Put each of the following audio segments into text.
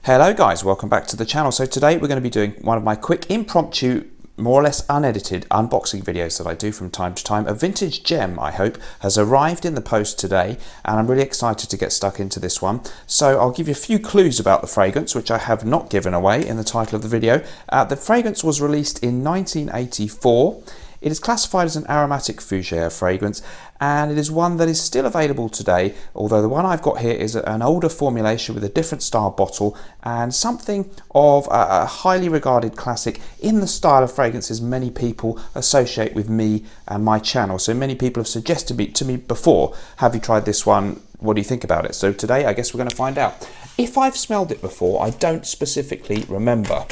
Hello guys, welcome back to the channel. So today we're going to be doing one of my quick impromptu, more or less unedited unboxing videos that I do from time to time. A vintage gem, I hope, has arrived in the post today and I'm really excited to get stuck into this one. So I'll give you a few clues about the fragrance, which I have not given away in the title of the video. The fragrance was released in 1984. It is classified as an aromatic fougere fragrance, and it is one that is still available today, although the one I've got here is an older formulation with a different style bottle and something of a highly regarded classic in the style of fragrances many people associate with me and my channel. So many people have suggested to me before, have you tried this one? What do you think about it? So today I guess we're going to find out. If I've smelled it before, I don't specifically remember.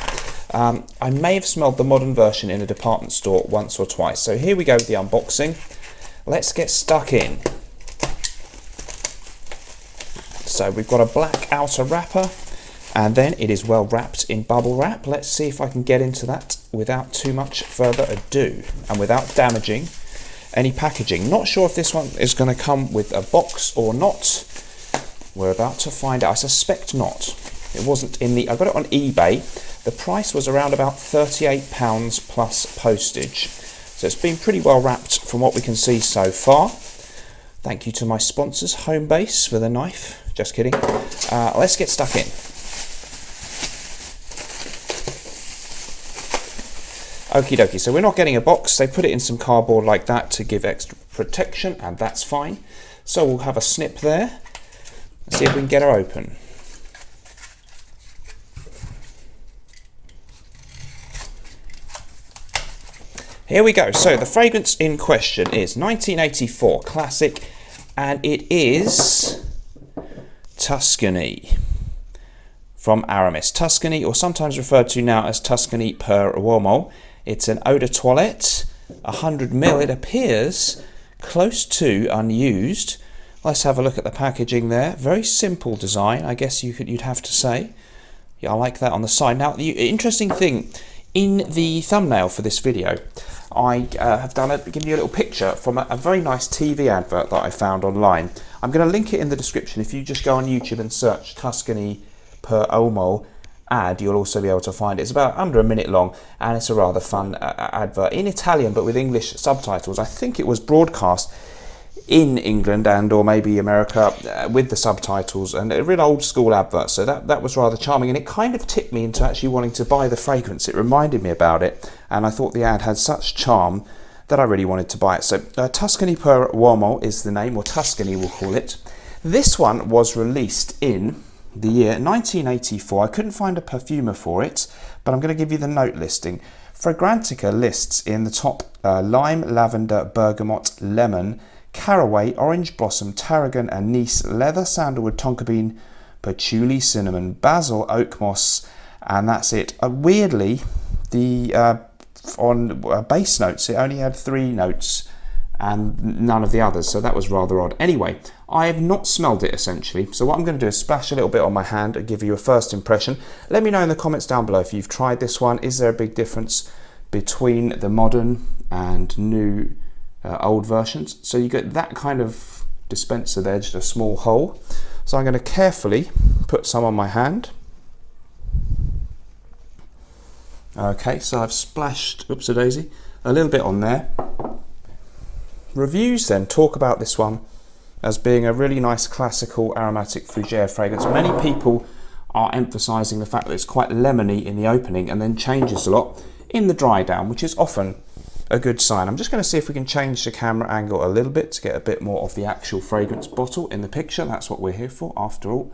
I may have smelled the modern version in a department store once or twice. So here we go with the unboxing. Let's get stuck in. So we've got a black outer wrapper and then it is well wrapped in bubble wrap. Let's see if I can get into that without too much further ado and without damaging any packaging. Not sure if this one is going to come with a box or not. We're about to find out. I suspect not. It wasn't in the... I got it on eBay. The price was around about £38 plus postage. So it's been pretty well wrapped from what we can see so far. Thank you to my sponsors, Homebase, for the knife. Just kidding. Let's get stuck in. Okie dokie, so we're not getting a box. They put it in some cardboard like that to give extra protection, and that's fine. So we'll have a snip there. Let's see if we can get her open. Here we go. So the fragrance in question is 1984 classic, and it is Tuscany from Aramis. Tuscany, or sometimes referred to now as Tuscany per Uomo. It's an eau de toilette, 100 ml. It appears close to unused. Let's have a look at the packaging there. Very simple design, I guess you'd have to say. Yeah, I like that on the side. Now, the interesting thing, in the thumbnail for this video, I have given you a little picture from a very nice TV advert that I found online. I'm going to link it in the description. If you just go on YouTube and search Tuscany per Uomo ad, you'll also be able to find it. It's about under a minute long, and it's a rather fun advert in Italian, but with English subtitles. I think it was broadcast in England and or maybe America with the subtitles, and a real old school advert, so that was rather charming, and it kind of tipped me into actually wanting to buy the fragrance. It reminded me about it, and I thought the ad had such charm that I really wanted to buy it. So Tuscany per Uomo is the name, or Tuscany we'll call it. This one was released in the year 1984. I couldn't find a perfumer for it, but I'm going to give you the note listing. Fragrantica lists in the top lime, lavender, bergamot, lemon, caraway, orange blossom, tarragon, anise, leather, sandalwood, tonka bean, patchouli, cinnamon, basil, oak moss, and that's it. Weirdly, on base notes, it only had 3 notes and none of the others, so that was rather odd. Anyway, I have not smelled it essentially, so what I'm going to do is splash a little bit on my hand and give you a first impression. Let me know in the comments down below if you've tried this one. Is there a big difference between the modern and new old versions? So you get that kind of dispenser there, just a small hole. So I'm going to carefully put some on my hand. Okay, so I've splashed, oops-a-daisy, a little bit on there. Reviews then talk about this one as being a really nice classical aromatic fougere fragrance. Many people are emphasising the fact that it's quite lemony in the opening and then changes a lot in the dry down, which is often a good sign. I'm just going to see if we can change the camera angle a little bit to get a bit more of the actual fragrance bottle in the picture. That's what we're here for after all.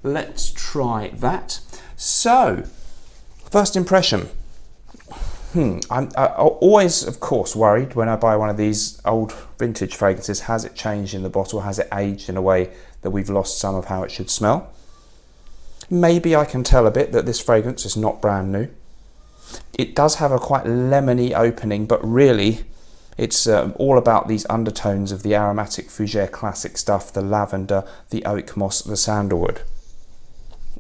Let's try that. So, first impression. I'm always, of course, worried when I buy one of these old vintage fragrances. Has it changed in the bottle? Has it aged in a way that we've lost some of how it should smell? Maybe I can tell a bit that this fragrance is not brand new. It does have a quite lemony opening, but really it's all about these undertones of the aromatic fougere classic stuff, the lavender, the oak moss, the sandalwood.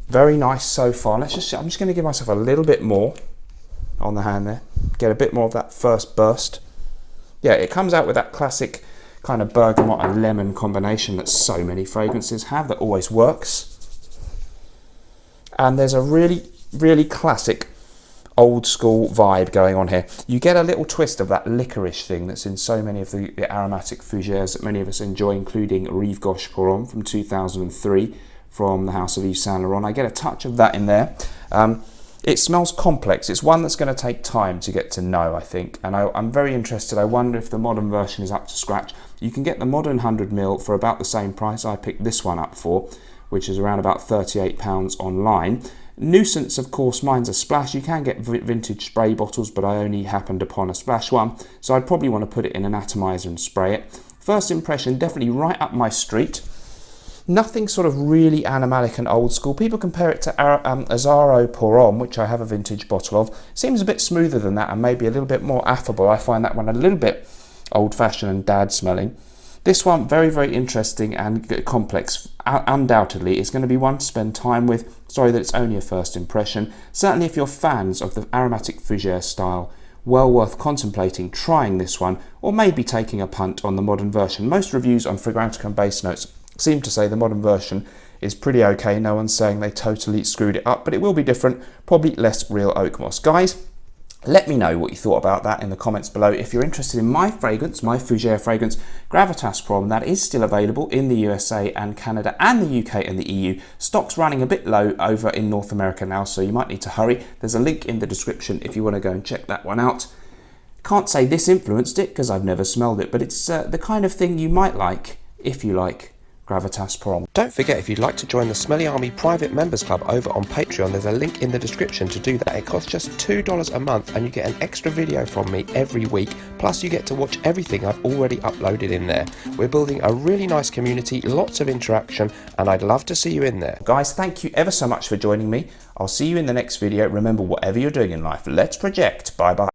Very nice so far. I'm just going to give myself a little bit more on the hand there, get a bit more of that first burst. Yeah, it comes out with that classic kind of bergamot and lemon combination that so many fragrances have, that always works. And there's a really classic old school vibe going on here. You get a little twist of that licorice thing that's in so many of the aromatic fougères that many of us enjoy, including Gravitas Pour Homme from 2003 from the house of Yves Saint Laurent. I get a touch of that in there. It smells complex. It's one that's going to take time to get to know, I think, and I'm very interested. I wonder if the modern version is up to scratch. You can get the modern 100ml for about the same price I picked this one up for, which is around about £38 online. Nuisance, of course, mine's a splash. You can get vintage spray bottles, but I only happened upon a splash one, so I'd probably want to put it in an atomizer and spray it. First impression, definitely right up my street. Nothing sort of really animalic and old school. People compare it to Advert Pour Homme, which I have a vintage bottle of. Seems a bit smoother than that and maybe a little bit more affable. I find that one a little bit old-fashioned and dad smelling. This one, very interesting and complex. Undoubtedly, it's going to be one to spend time with. Sorry that it's only a first impression. Certainly if you're fans of the aromatic fougère style, well worth contemplating trying this one, or maybe taking a punt on the modern version. Most reviews on Fragrantica and Base Notes seem to say the modern version is pretty okay. No one's saying they totally screwed it up, but it will be different, probably less real oak moss. Guys, let me know what you thought about that in the comments below. If you're interested in my fragrance, my fougère fragrance, Gravitas Pour Homme, that is still available in the USA and Canada and the UK and the EU. Stock's running a bit low over in North America now, so you might need to hurry. There's a link in the description if you want to go and check that one out. Can't say this influenced it because I've never smelled it, but it's the kind of thing you might like if you like Gravitas Pour Homme. Don't forget, if you'd like to join the Smelly Army private members club over on Patreon, there's a link in the description to do that. It costs just $2 a month and you get an extra video from me every week, plus you get to watch everything I've already uploaded in there. We're building a really nice community, lots of interaction, and I'd love to see you in there. Guys, thank you ever so much for joining me. I'll see you in the next video. Remember, whatever you're doing in life, let's project. Bye bye.